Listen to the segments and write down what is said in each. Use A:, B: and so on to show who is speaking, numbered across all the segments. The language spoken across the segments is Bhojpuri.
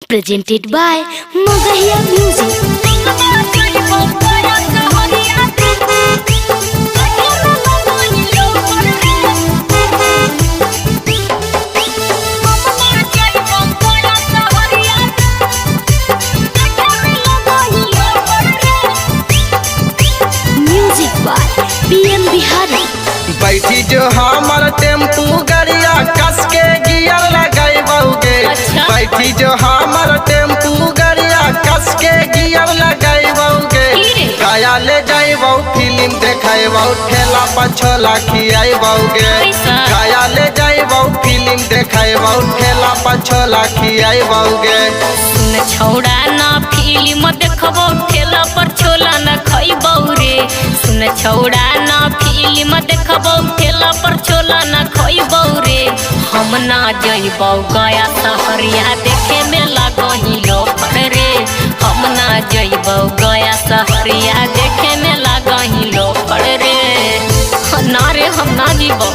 A: Presented by Magahiya Music. Music by PM Bihari.
B: बैठी जो हमार टेम्पू गरिया कस के गियर लगाई बउगे। बैठी जो हमार टेम्पू गरिया कस के गियर लगाई बउगे। गया ले जाई बउ फिल्म देखाई बउ ठेला पर छोला खियाई बउगे। गया ले जाई बउ फिल्म देखाई बउ ठेला पर छोला खियाई बउगे।
C: सुन छौड़ा ना फिल्म देखबो ठेला पर छोला न खइबौ रे। सुन छौड़ा ना फिल्म देखबो ठेला पर छोला न खइबौ रे। हम ना जइबौ गया शहरिया देखे में लागही लोफर रे। हम ना जइबौ गया शहरिया देखे में लागही लोफर रे। ना रे हम ना जइबौ।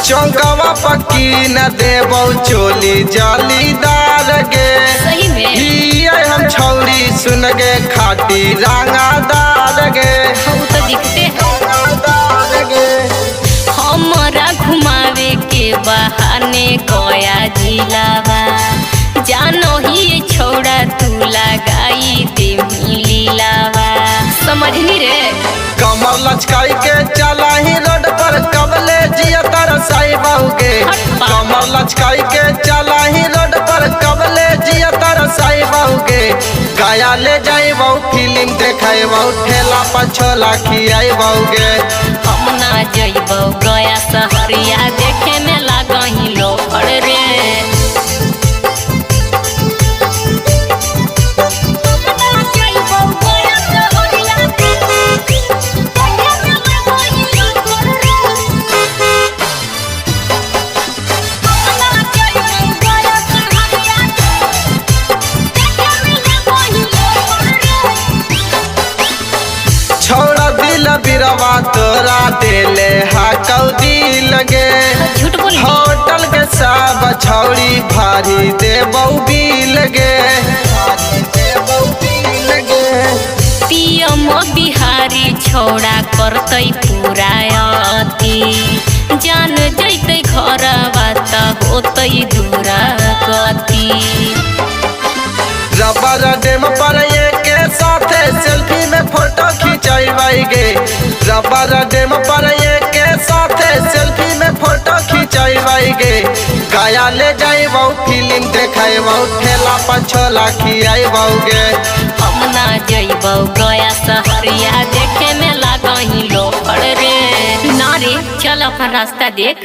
B: चौंकावा पक्की न देबौ चोली जालीदार गे।
C: सही में
B: हियै हम छौड़ी सुन गे खाटी रंगादार गे।
C: हम तो दिखते हैं
B: रंगादार गे।
C: हमरा घुमावे के बहाने गया जिलावा। जानो ही छोड़ा तू लगाई दे लीलावा। समझनी रे
B: कमर लचकाई के चला ही रोड पर कबले जिया तरसाई बउगे। कमर लचकाई के चला ही रोड पर कबले जिया तरसाई बउगे। गया ले जाई बउ फिल्म देखाई बउ ठेला पर छोला खियाई बउगे।
C: हम ना जइबौ गया शहरिया देखे में लागही लोफर रे।
B: छौड़ा दिल बिरवा तोरा देले हा कौदी लगे।
C: झूठ बोली
B: होटल के सब छौड़ी भारी देबौ बिल गे।
C: पीएम बिहारी छोड़ा करतै पूरा अति। जान जैतै घरवा त होतै दूरा गति।
B: रबर डेम पर एक साथे सेल्फी में फोटो खिंचाई गे। रबर डेम पर एक साथे सेल्फी में फोटो खिंचाई गे। गया ले जाई बउ फिल्म देखाई बउ ठेला पर छोला खियाई बउगे।
C: हम ना जइबौ गया शहरिया देखे में लागही लोफर रे। ना रे चल अपन रास्ता देख।